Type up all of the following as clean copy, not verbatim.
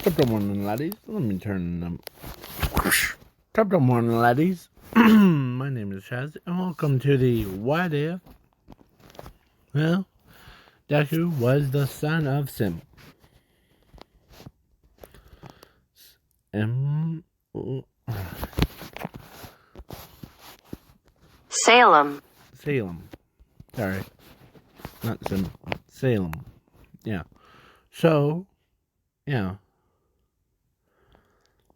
Top morning, laddies. Let me turn them. Top morning, laddies. My name is Chaz, and welcome to the What If. Well, Deku was the son of Sim. Salem. Salem. Sorry. Not Sim. Salem. Yeah. So, yeah.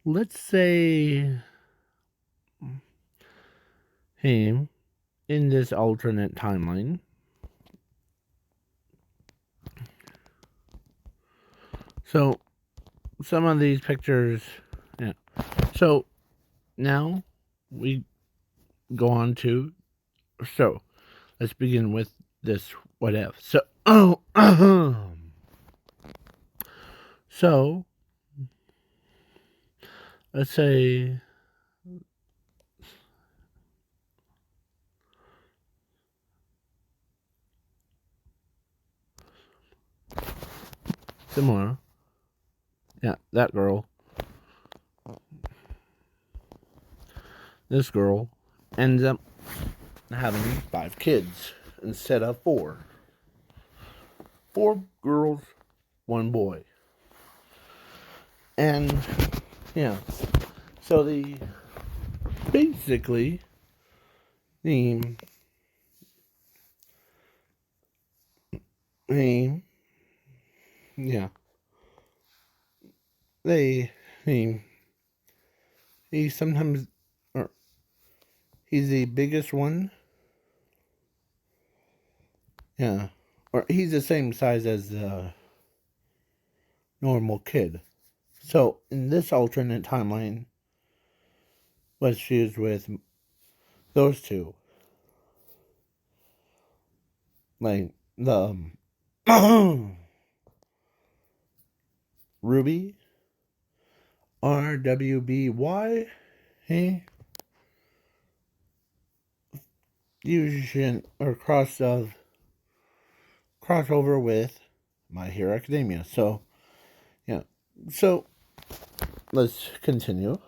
Let's say him in this alternate timeline. So, some of these pictures, yeah. So, now we go on to, so, let's begin with this what if. So, let's say, similar, yeah, that girl, this girl ends up having 5 kids instead of 4. 4 girls, 1 boy. And, yeah, so basically, the yeah, he sometimes, or he's the biggest one, yeah, or he's the same size as the normal kid. So, in this alternate timeline, was she was with those 2. Like, the, Ruby, RWBY, hey, fusion, or crossover with My Hero Academia. So, yeah. So, let's continue.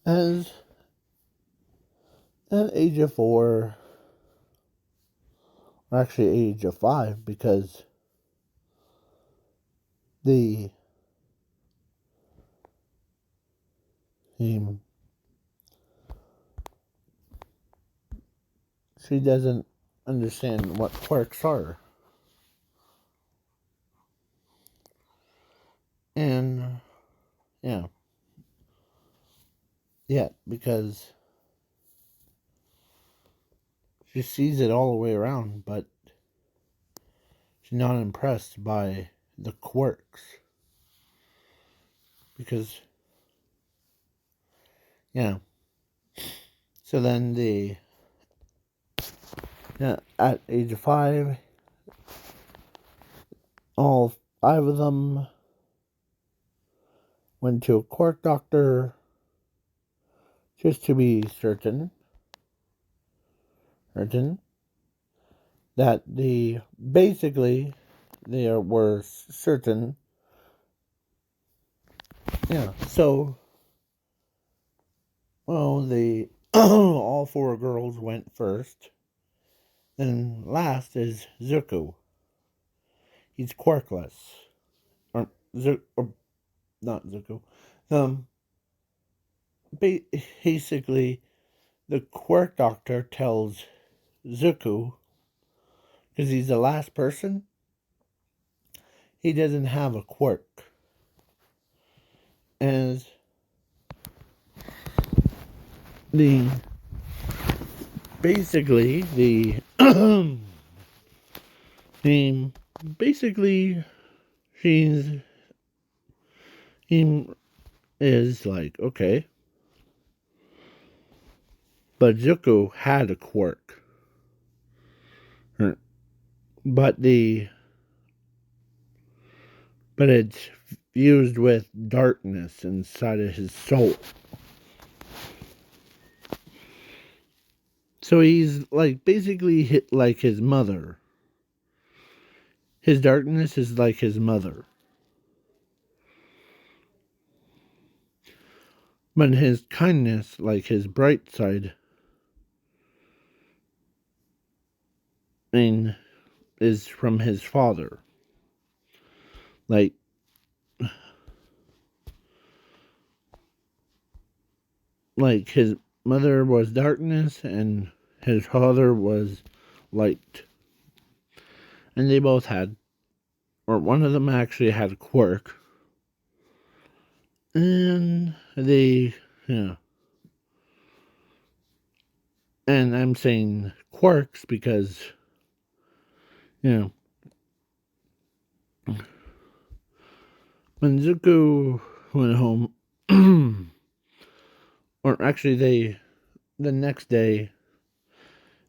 As at age of 4, or actually age of 5, because she doesn't understand what quirks are. And, yeah. Yeah, because she sees it all the way around, but she's not impressed by the quirks. Because, yeah. So then at age of 5, all 5 of them went to a quirk doctor just to be certain that basically they were certain. Yeah. So, well, all 4 girls went first. Then last is Zuko. He's quirkless. Or not Zuko. Basically, the quirk doctor tells Zuko, because he's the last person, he doesn't have a quirk. As basically he is like, okay, but Zuko had a quirk, but it's fused with darkness inside of his soul. So he's like basically like his mother. His darkness is like his mother. But his kindness, like his bright side, is from his father. Like, his mother was darkness and his father was light. And they both had, or one of them actually had a quirk. And yeah. And I'm saying quirks because, you know, when Zuko went home, or actually the next day,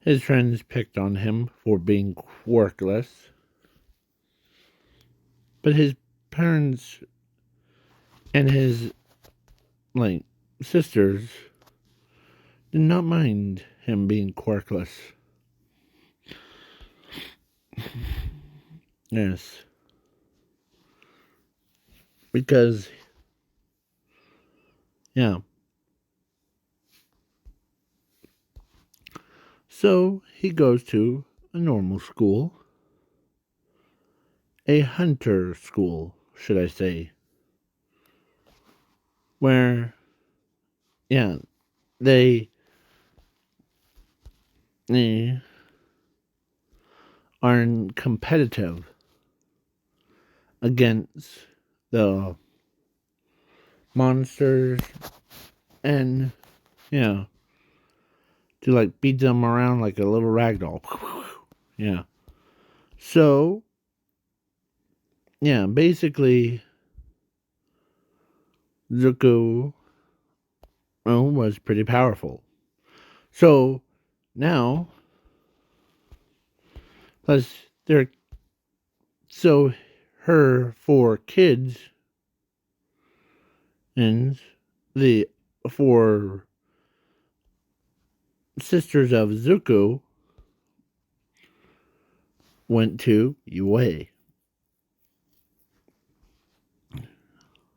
his friends picked on him for being quirkless. But his parents and his, sisters did not mind him being quirkless. Yes. Because, yeah. So he goes to a normal school. A hunter school, should I say. Where, yeah, they are competitive against the monsters and, yeah, to beat them around like a little ragdoll. Yeah. So, yeah, basically, Zuko was pretty powerful. So, now, plus, so her 4 kids and the 4 sisters of Zuko went to UA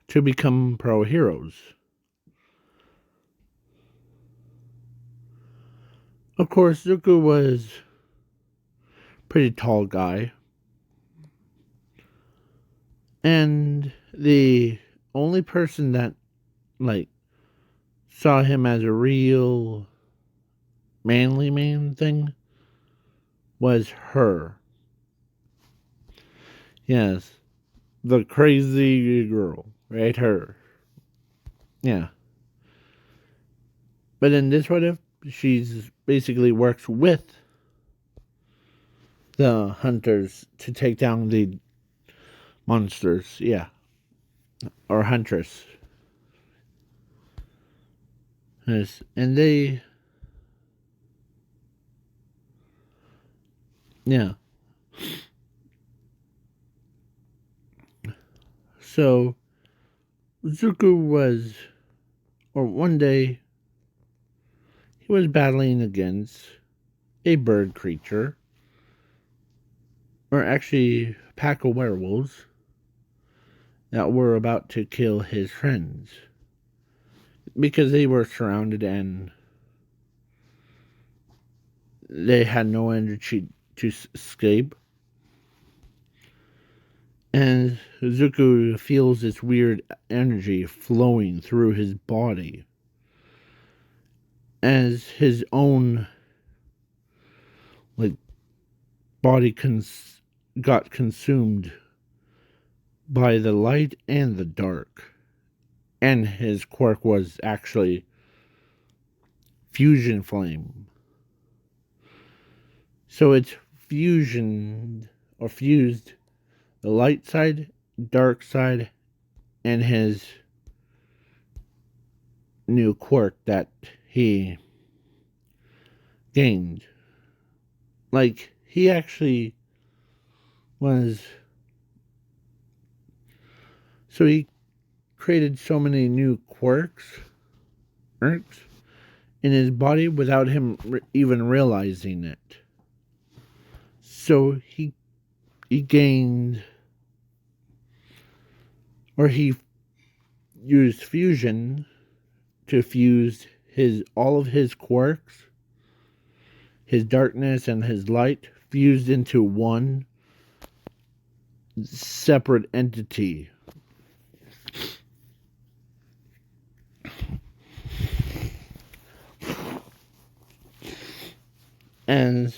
to become pro heroes. Of course, Zuko was a pretty tall guy, and the only person that saw him as a real manly man thing was her. Yes, the crazy girl, right? Her. Yeah. But in this what if, she's basically works with the hunters to take down the monsters. Yeah. Or huntress. Yes. And they, yeah. So Zuko was, or one day, he was battling against a bird creature, or actually a pack of werewolves that were about to kill his friends because they were surrounded and they had no energy to escape. And Zuko feels this weird energy flowing through his body as his own body got consumed by the light and the dark. And his quirk was actually fusion flame. So it's fusioned or fused the light side, dark side, and his new quirk that he gained. He actually was. So he created so many new quirks in his body without him even realizing it. So he gained, or he used fusion to fuse all of his quirks, his darkness and his light, fused into one separate entity. And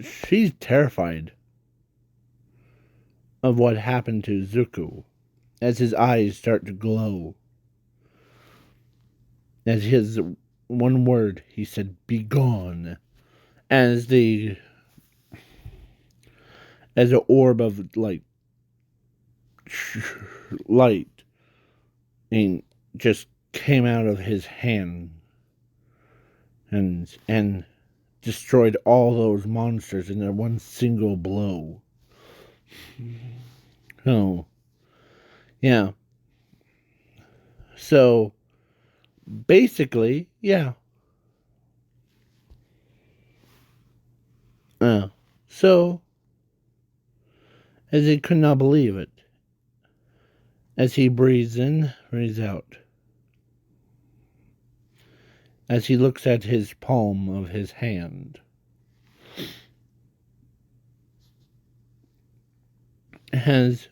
she's terrified of what happened to Zuko as his eyes start to glow. As his one word, he said, "Be gone." As an orb of light and just came out of his hand and destroyed all those monsters in one single blow. Oh, yeah. So, basically, yeah. So, as he could not believe it, as he breathes in, breathes out, as he looks at his palm of his hand, has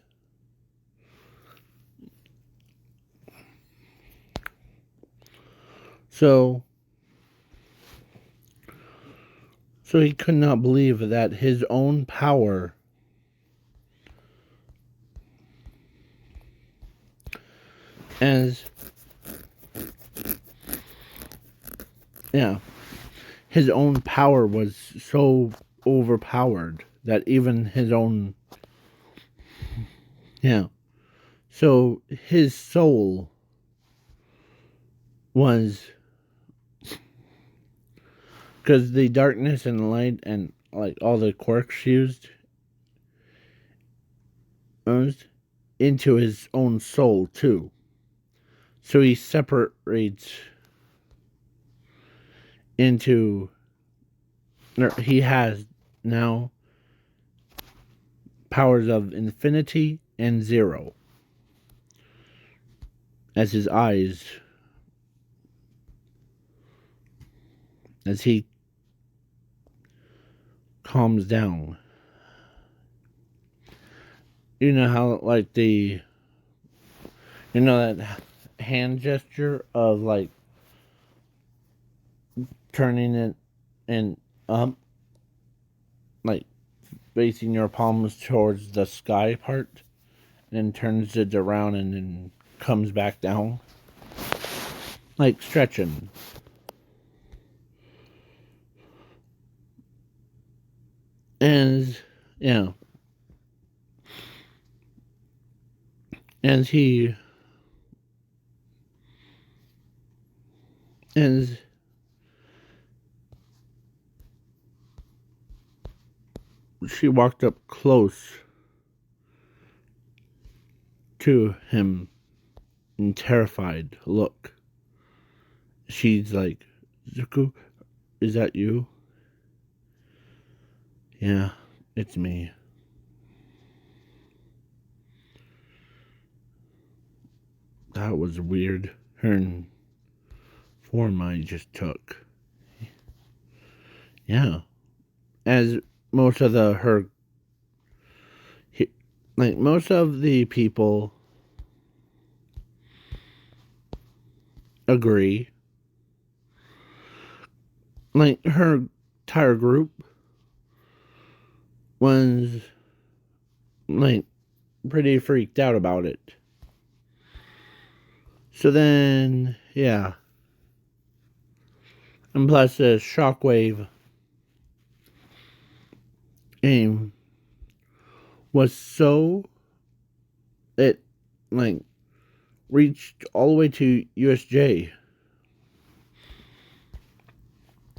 so he could not believe that his own power his own power was so overpowered that even his own so his soul was, because the darkness and light and like all the quirks fused into his own soul too. So he separates into, he has now powers of infinity and zero as his eyes, as he calms down. You know how like that hand gesture of like turning it and up, like facing your palms towards the sky part, and then turns it around and then comes back down, like stretching. And and he and she walked up close to him in terrified look. She's like, "Zuko, is that you?" "Yeah, it's me." That was weird. Her form I just took. Yeah. As most of most of the people agree. Like, her entire group was, like, pretty freaked out about it. So then, yeah. And plus the shockwave aim was so, it, like, reached all the way to USJ.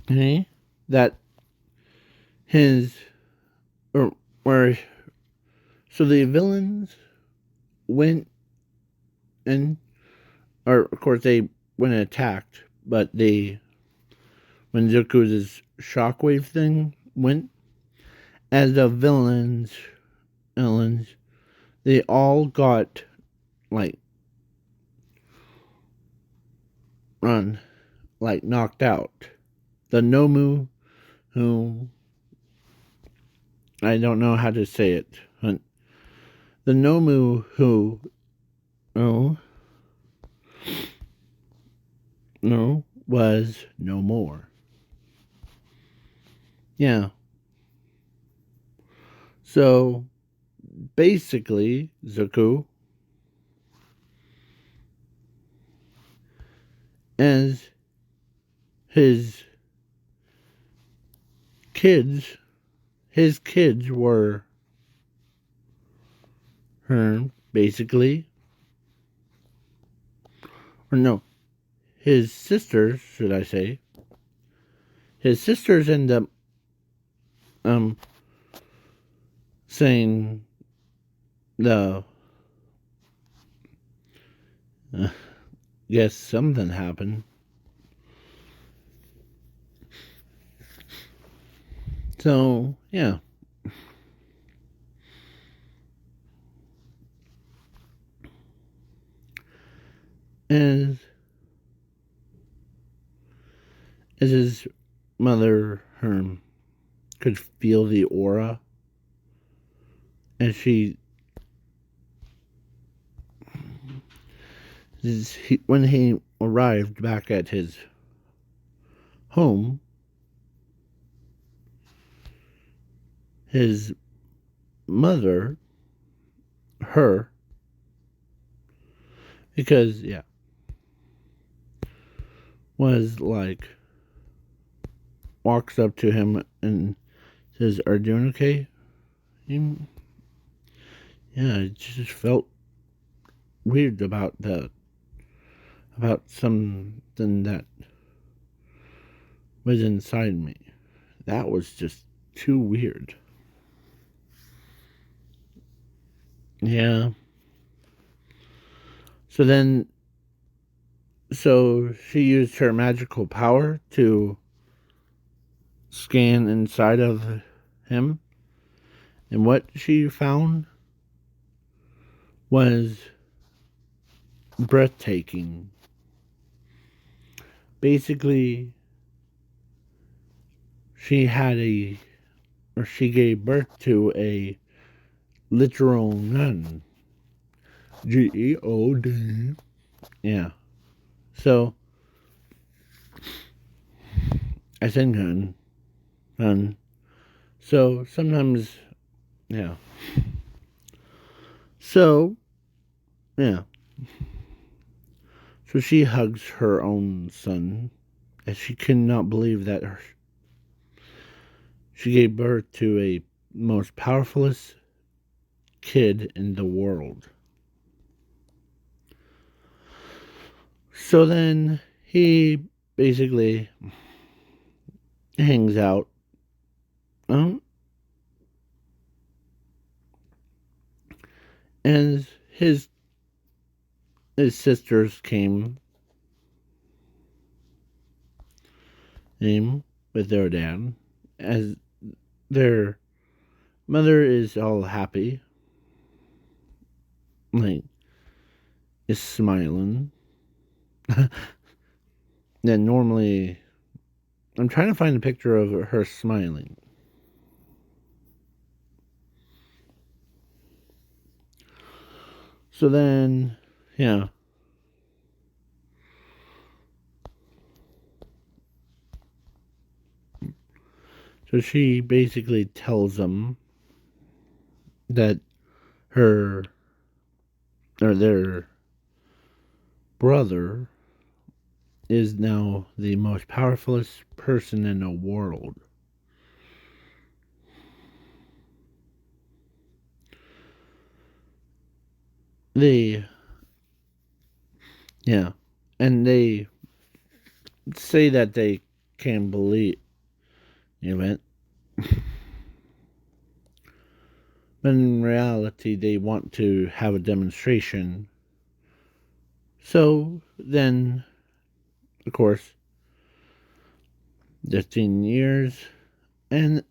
Okay? That his, or where, so the villains went and, or of course they went and attacked, but when Zuko's shockwave thing went, as the villains they all got like knocked out. The Nomu, who I don't know how to say it. The Nomu who was no more. Yeah. So basically, Zuko as his kids were basically, or no, his sisters, should I say. His sisters end up saying the guess something happened. So yeah. As his mother could feel the aura, and when he arrived back at his home, his mother, because was like, walks up to him and says, "Are you doing okay?" Yeah, it just felt weird about something that was inside me. That was just too weird. Yeah. So she used her magical power to scan inside of him, and what she found was breathtaking. Basically, she gave birth to a literal nun. God. Yeah. So I said nun. So sometimes, yeah. So, yeah. So she hugs her own son, as she could not believe that she gave birth to a most powerfulest kid in the world. So then he basically hangs out. And his sisters came with their dad, as their mother is all happy, like, is smiling. Then normally, I'm trying to find a picture of her smiling. So then, yeah. So she basically tells them that their brother is now the most powerfulest person in the world. And they say that they can't believe it. But in reality, they want to have a demonstration. So then, of course, 15 years. And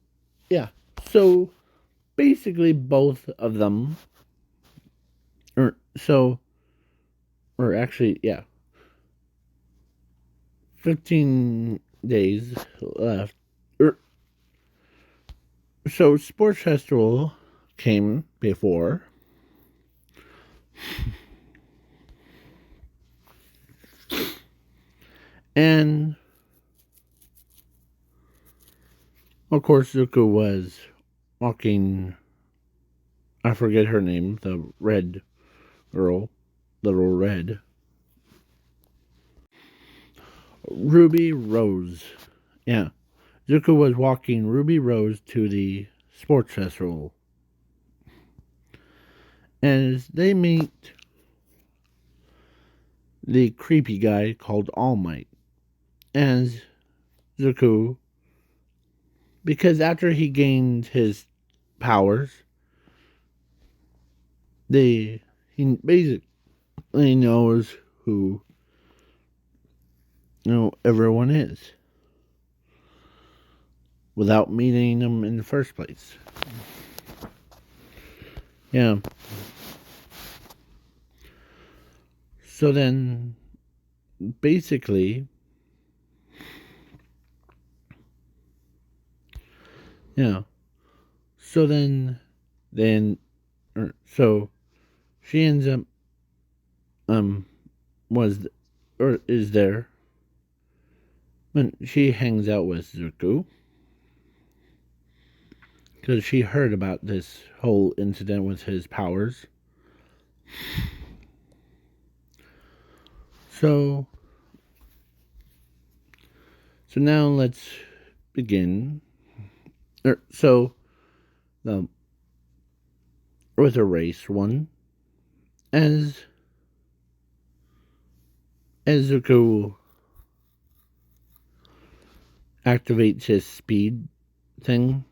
yeah, so basically both of them So, or actually, yeah, 15 days left. So, Sports Festival came before. And, of course, Zuko was walking. I forget her name, the red girl, Little Red. Ruby Rose. Yeah. Zuko was walking Ruby Rose to the sports festival. And as they meet the creepy guy called All Might. As Zuko, because after he gained his powers, he basically knows who everyone is without meeting them in the first place. Yeah. So then, basically, yeah. So so she ends up, was, or is there, when she hangs out with Zuko, because she heard about this whole incident with his powers. So now let's begin. So, um, with a race one, as Zuko activates his speed thing,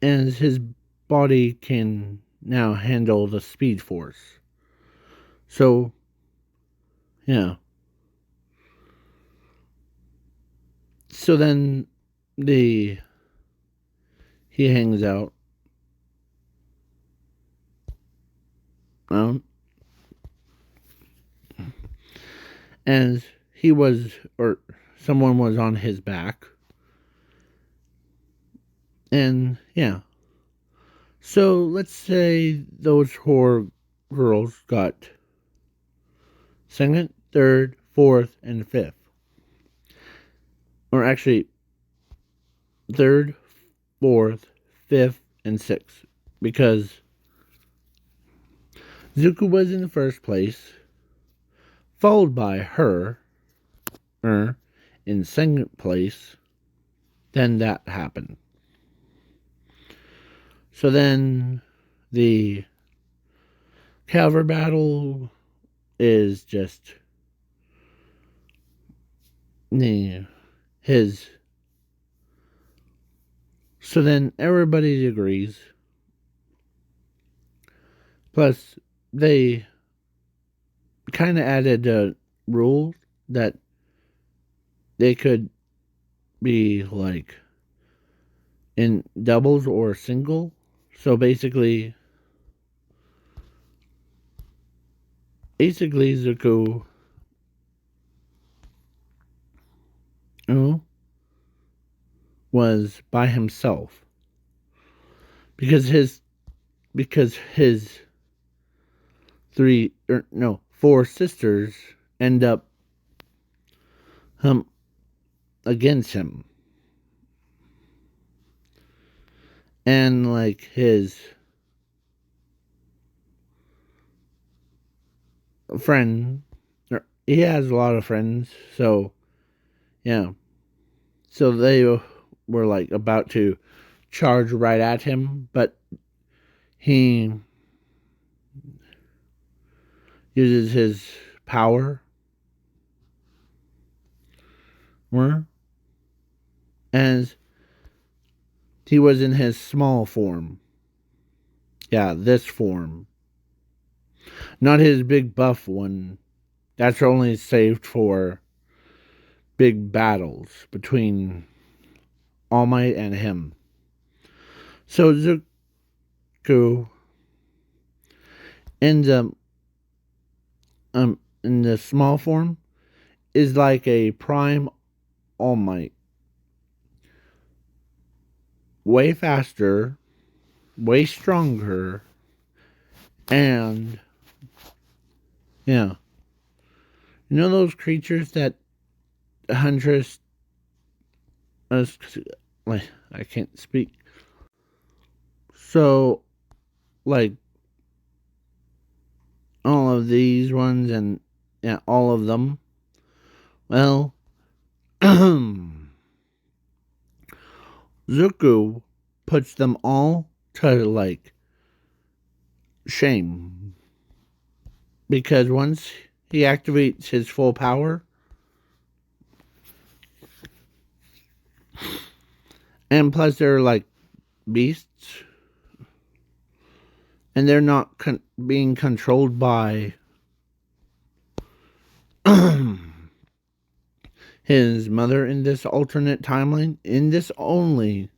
as his body can now handle the speed force. So, yeah. So then he hangs out. Um, as he was, or someone was on his back. And yeah. So let's say those four girls got second, third, fourth, and fifth. Or actually, third, fourth, fifth, and sixth. Because Zuko was in the first place, followed by her, in second place. Then that happened. So then the Calvary battle is just his. So then everybody agrees. Plus, they kind of added a rule that they could be like in doubles or single. So basically Zuko, was by himself because his four sisters end up against him, and like his friend, he has a lot of friends, so yeah. So they were like about to charge right at him, but he uses his power, as he was in his small form. Yeah, this form. Not his big buff one. That's only saved for big battles between All Might and him. So Zuko ends up in the small form is like a prime All Might. Way faster, way stronger, and yeah. You know those creatures that Huntress like I can't speak. So like all of these ones and yeah, all of them. Well, Zuko puts them all to like shame because once he activates his full power, and plus they're like beasts, and they're not being controlled by his mother in this alternate timeline. In this only,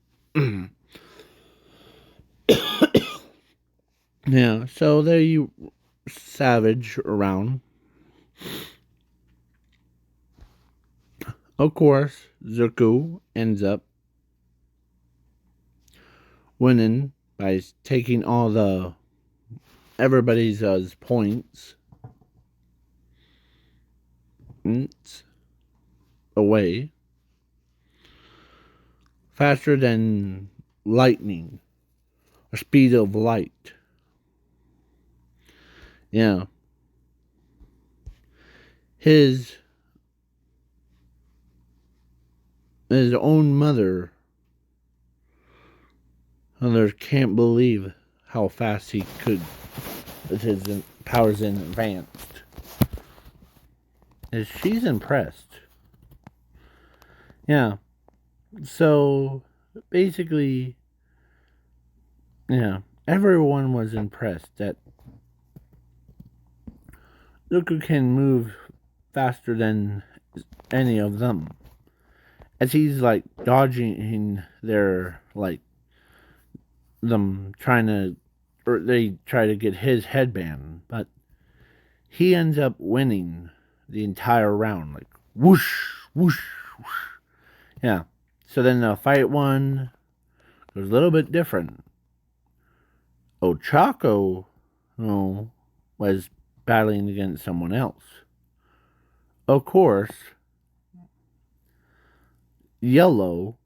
yeah. So there you savage around. Of course, Zuko ends up winning by taking all the everybody's points away faster than lightning, or speed of light. Yeah. His own mother can't believe how fast he could with his powers in advanced. And she's impressed. Yeah. So basically, yeah, everyone was impressed that Zuko can move faster than any of them. As he's like dodging their like them trying to, or they try to get his headband, but he ends up winning the entire round, like whoosh, whoosh, whoosh. Yeah. So then the fight one was a little bit different. Ochako, was battling against someone else. Of course, Yellow.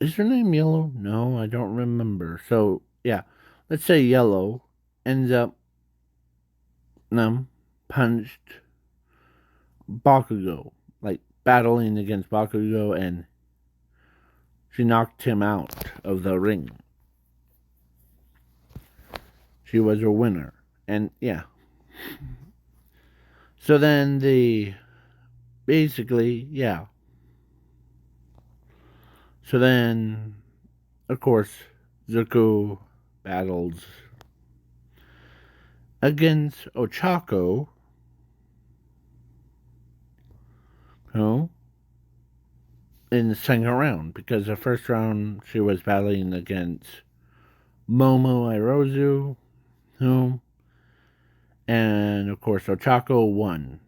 Is her name Yellow? No, I don't remember. So, yeah. Let's say Yellow ends up punched Bakugo. Like, battling against Bakugo, and she knocked him out of the ring. She was a winner. And, yeah. So then basically, yeah. So then, of course, Zuko battles against Ochako, in the second round, because the first round she was battling against Momo Irozu, and of course Ochako won.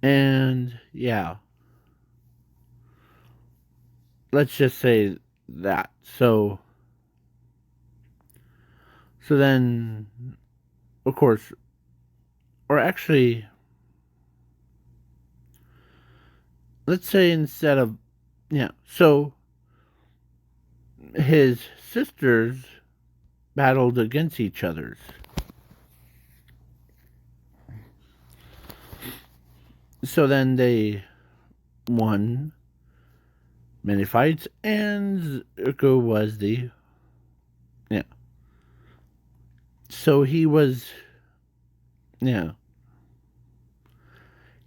And yeah, let's just say that. So then, of course, or actually, let's say instead of, yeah, so his sisters battled against each other. So then they won many fights, and Zuko was the, yeah. So he was, yeah.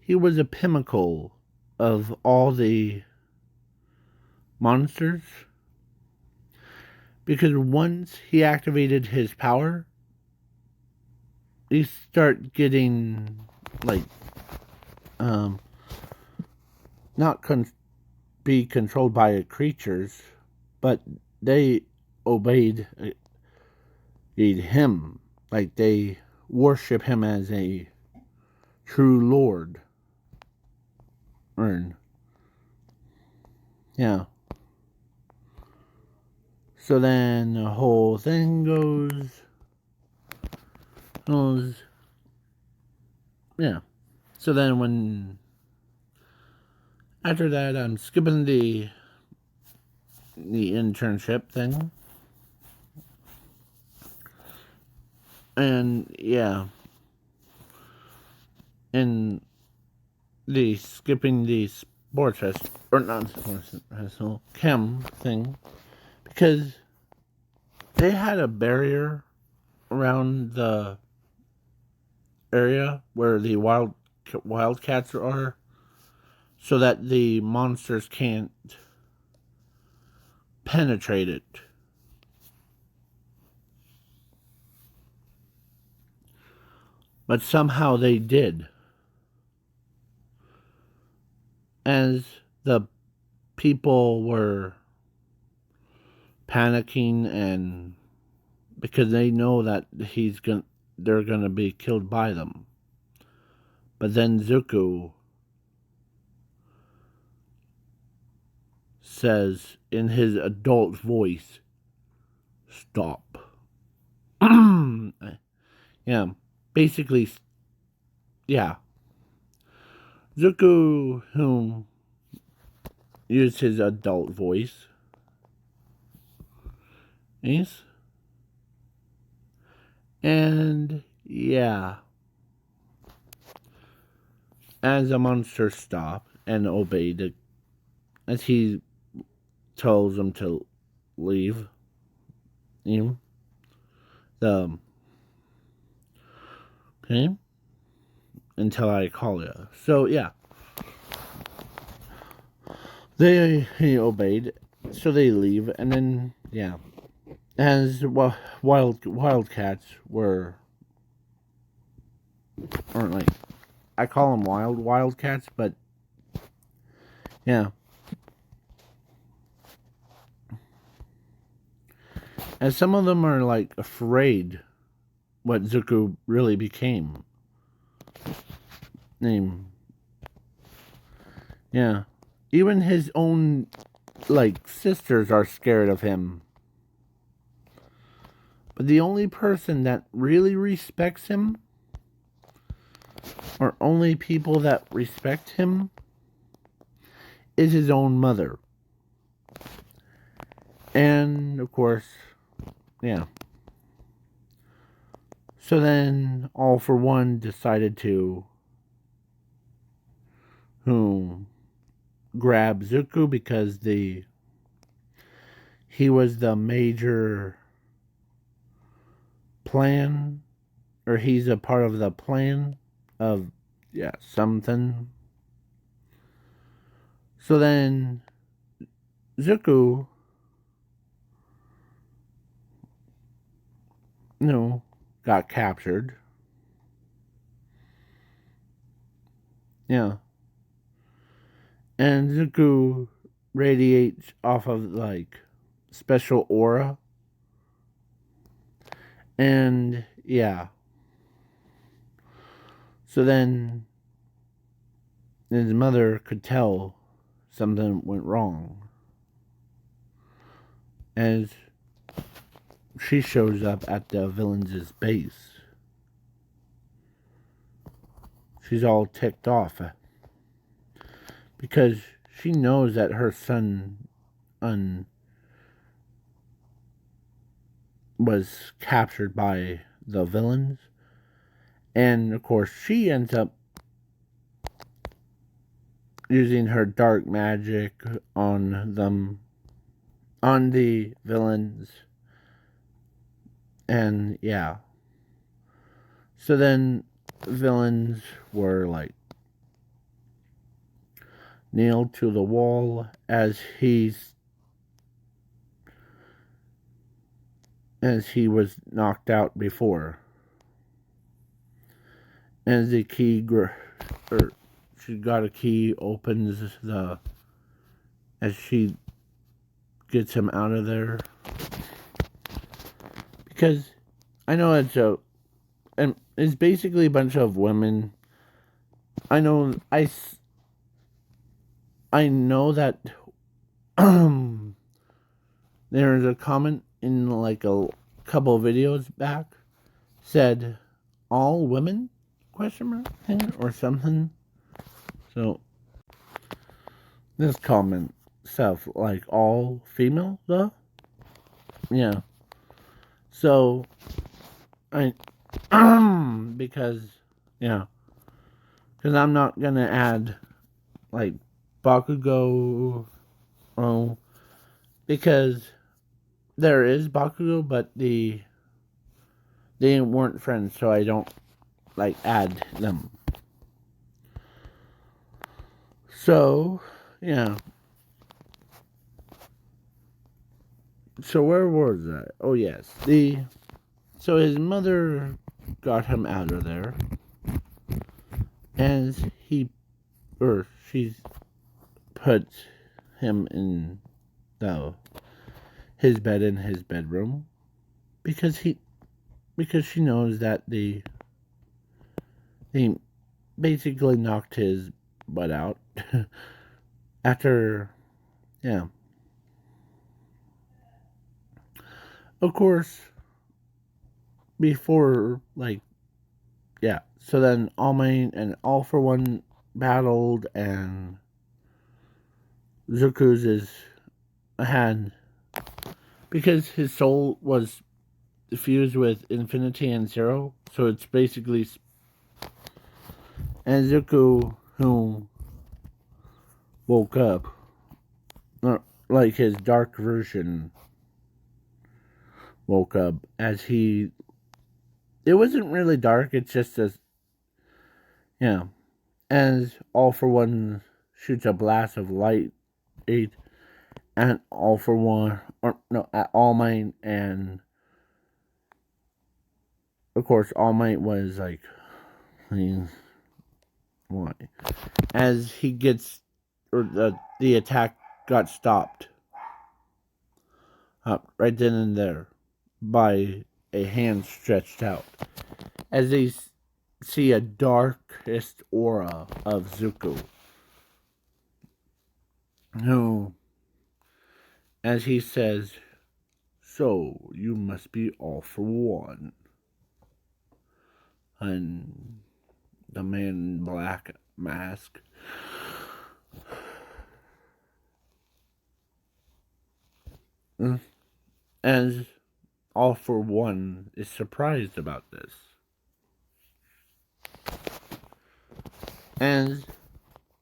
He was a pinnacle of all the monsters. Because once he activated his power, he start getting, like, not be controlled by creatures, but they obeyed him. Like they worship him as a true Lord. Or, yeah. So then the whole thing goes, yeah. So then after that, I'm skipping the internship thing. And yeah. And skipping the sports test, or not sports test, chem thing, because they had a barrier around the area where the wildcats are, so that the monsters can't penetrate it. But somehow they did. As the people were panicking, and because they know that they're gonna be killed by them. But then Zuko says in his adult voice, "Stop." Yeah, basically, yeah. Zuko, whom used his adult voice, yes, and yeah, as the monster stopped and obeyed, as he tells them to leave, the okay, until I call you. So yeah, he obeyed, so they leave, and then yeah, as wildcats aren't like, I call them wildcats, but yeah, and some of them are like afraid what Zuko really became. Yeah, even his own like sisters are scared of him. But the only person that really respects him, or only people that respect him, is his own mother. And of course, yeah. So then All for One decided to grab Zuko, because he was the major plan, or he's a part of the plan of something. So then Zuko, got captured. Yeah. And Zuko radiates off of like special aura. And yeah. So then his mother could tell something went wrong, as she shows up at the villains' base. She's all ticked off because she knows that her son was captured by the villains, and of course she ends up using her dark magic on the villains. And yeah, so then villains were like nailed to the wall, as he was knocked out before. As the key, she got a key, opens as she gets him out of there. because I know it's basically a bunch of women. I know I know that there's a comment in like a couple of videos back said all women question mark or something. So this comment stuff like all female though. Yeah. So I because yeah, because I'm not gonna add like Bakugo. Oh, because there is Bakugo, but they weren't friends, so I don't like add them. So yeah. So where was that? Oh yes, so his mother got him out of there, and she put him in the his bed in his bedroom because she knows that they basically knocked his butt out after yeah. Of course, before like yeah. So then All Might and All for One battled, and Zuku's had because his soul was fused with Infinity and Zero, so it's basically and Zuko who woke up, like his dark version woke up as he. It wasn't really dark. It's just as yeah, as All for One shoots a blast of light, and All for One, or no, at All Might, and of course All Might was like, please, why? As he gets, or the attack got stopped, right then and there, by a hand stretched out, as they see a darkest aura of Zuko, who, as he says, so you must be All for One. And the man in black mask as All for One is surprised about this. And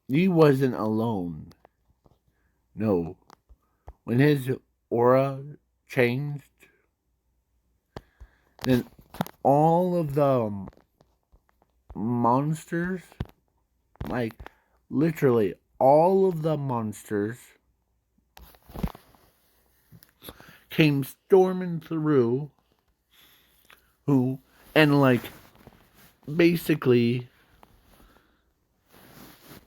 he wasn't alone. No. When his aura changed, then all of the monsters, like literally all of the monsters, came storming through, and like basically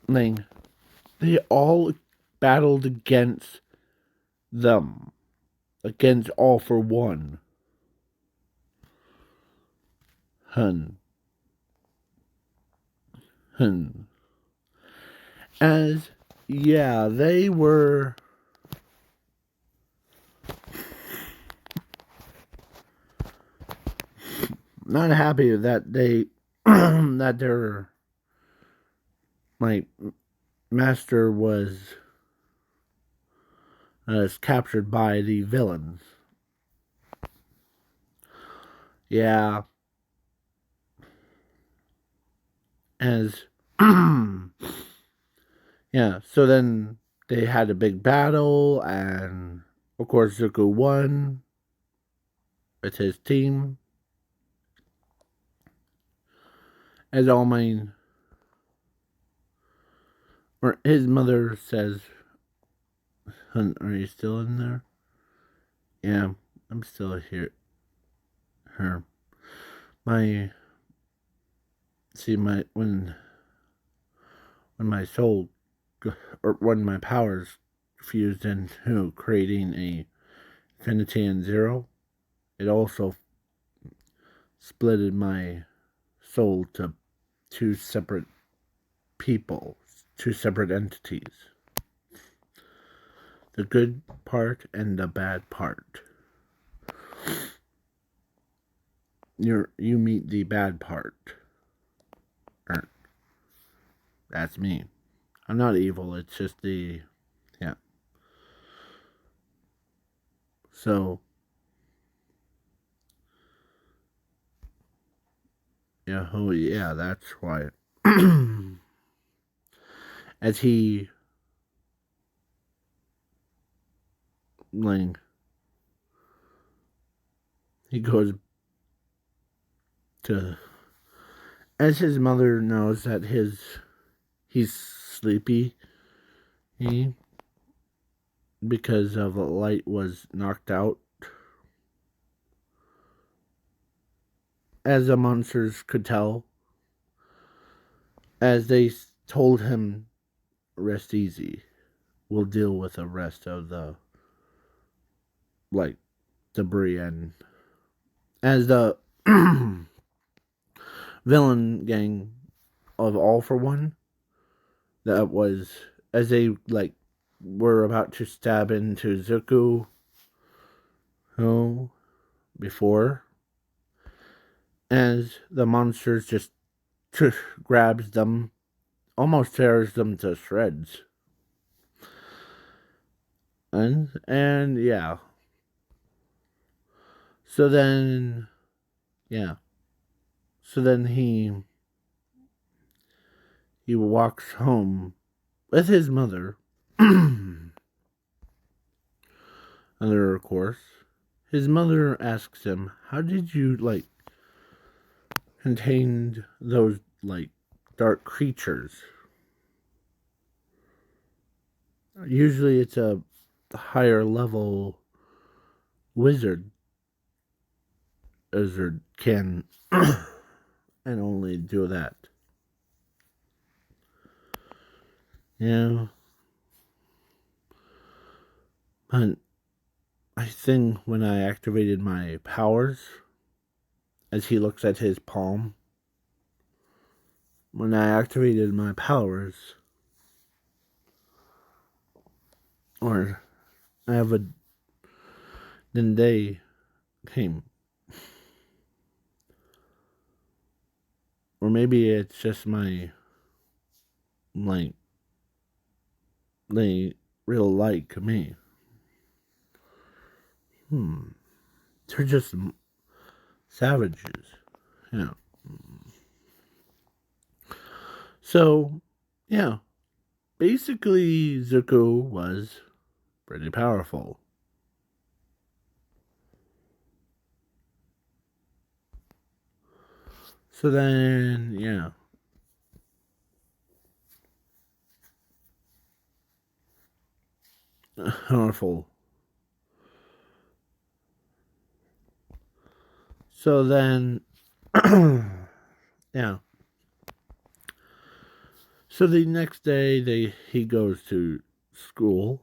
they all battled against them, against All for One. Hun. As yeah, they were not happy that they that their master was captured by the villains. Yeah, as yeah. So then they had a big battle, and of course Zuko won with his team. As All Might, or his mother says, "Are you still in there?" Yeah, I'm still here. Her, my, see my when my soul, or when my powers fused into creating a Infinity and Zero, it also splitted my soul to two separate people, two separate entities. The good part and the bad part. You meet the bad part. That's me. I'm not evil, it's just yeah. So, yeah, oh yeah, that's why. As he, like, he goes to, as his mother knows that he's sleepy, because of the light was knocked out, as the monsters could tell, as they told him, rest easy, we'll deal with the rest of the, like, debris. And as the villain gang of All for One, that was, as they, like, were about to stab into Zuko, before, as the monsters just grabs them, almost tears them to shreds. And yeah. So then, yeah. So then he walks home with his mother. Of course, his mother asks him, "How did you, like, contain those, like, dark creatures? Usually it's a higher level wizard can and only do that." Yeah. But I think when I activated my powers, as he looks at his palm, when I activated my powers, or I have a, then they came. Or maybe it's just my, like, they real like me. They're just savages. Yeah. So, yeah. Basically, Zuko was pretty powerful. So then, yeah. Powerful. So then, yeah. So the next day, he goes to school.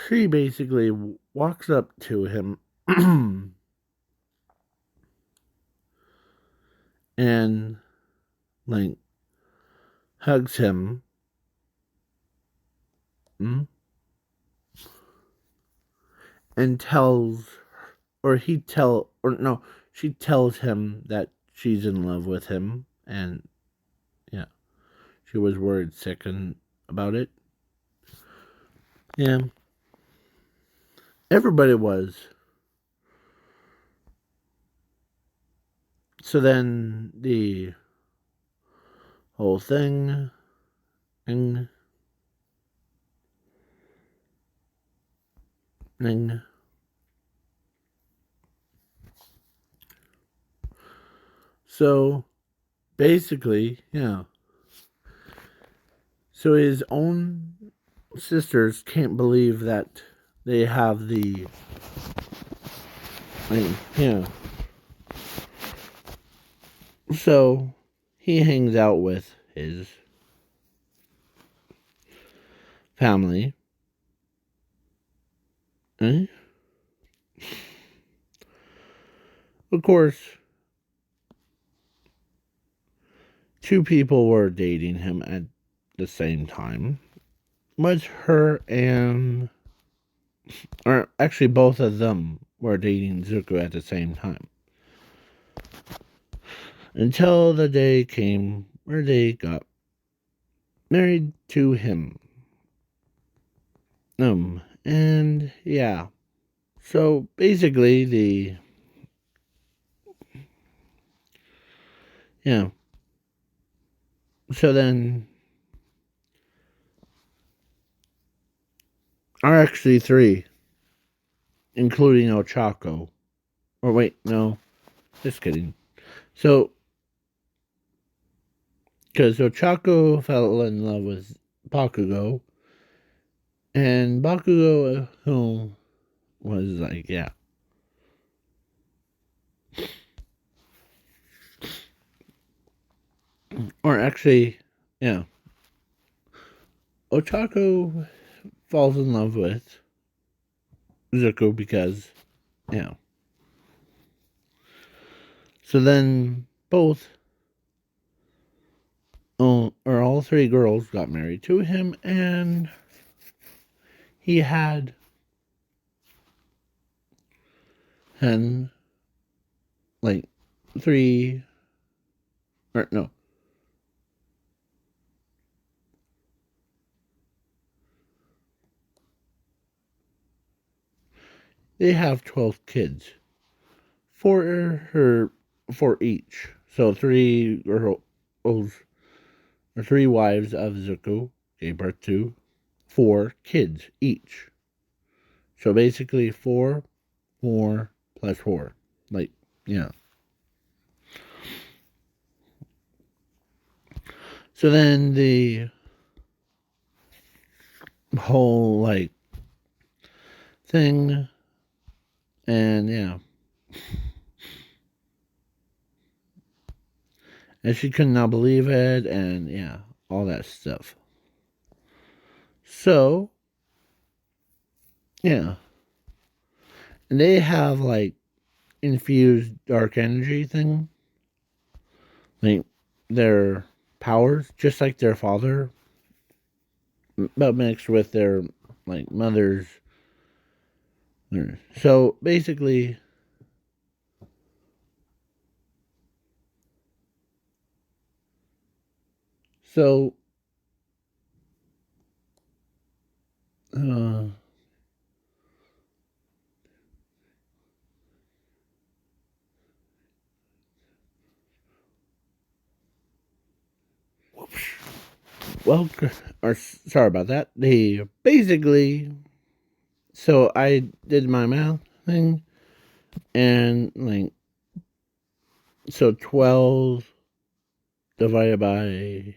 She basically walks up to him and, like, hugs him. And tells, she tells him that she's in love with him, and yeah, she was worried sick about it. Yeah, everybody was. So then the whole thing, so basically, yeah. So his own sisters can't believe that they have the, yeah. So he hangs out with his family. Of course, two people were dating him at the same time. But her and, or actually both of them were dating Zuko at the same time. Until the day came where they got married to him. And yeah. So basically yeah. So then are actually three, including Ochako. Or wait, no. Just kidding. So, because Ochako fell in love with Bakugo, and Bakugo was like, yeah. Or actually, yeah. Ochako falls in love with Zuko because, yeah. So then both, or all three girls got married to him, and he had 10, like, three, or no. They have 12 kids. For each. So three girls, or three wives of Zuko gave birth to 4 kids each. So basically 4, 4 plus 4. Like, yeah. So then the whole, like, thing, and yeah. And she could not believe it, and yeah, all that stuff. So, yeah. And they have, like, infused dark energy thing. Like, their powers, just like their father, but mixed with their, like, mother's. So, basically, so, uh, well, or sorry about that. They basically, so I did my math thing, and like, so 12 divided by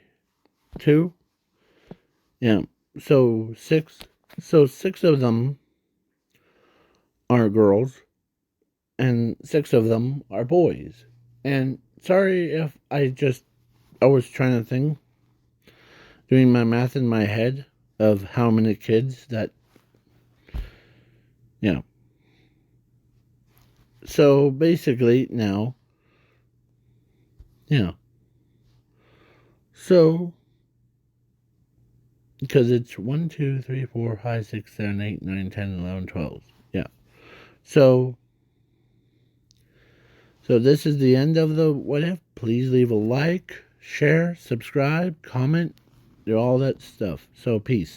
2, yeah, so 6. So 6 of them are girls, and 6 of them are boys. And sorry if I was trying to think, doing my math in my head of how many kids that, yeah. So basically now, yeah. So, because it's 1, 2, 3, 4, 5, 6, 7, 8, 9, 10, 11, 12. Yeah. So this is the end of the what if. Please leave a like, share, subscribe, comment, do all that stuff. So peace.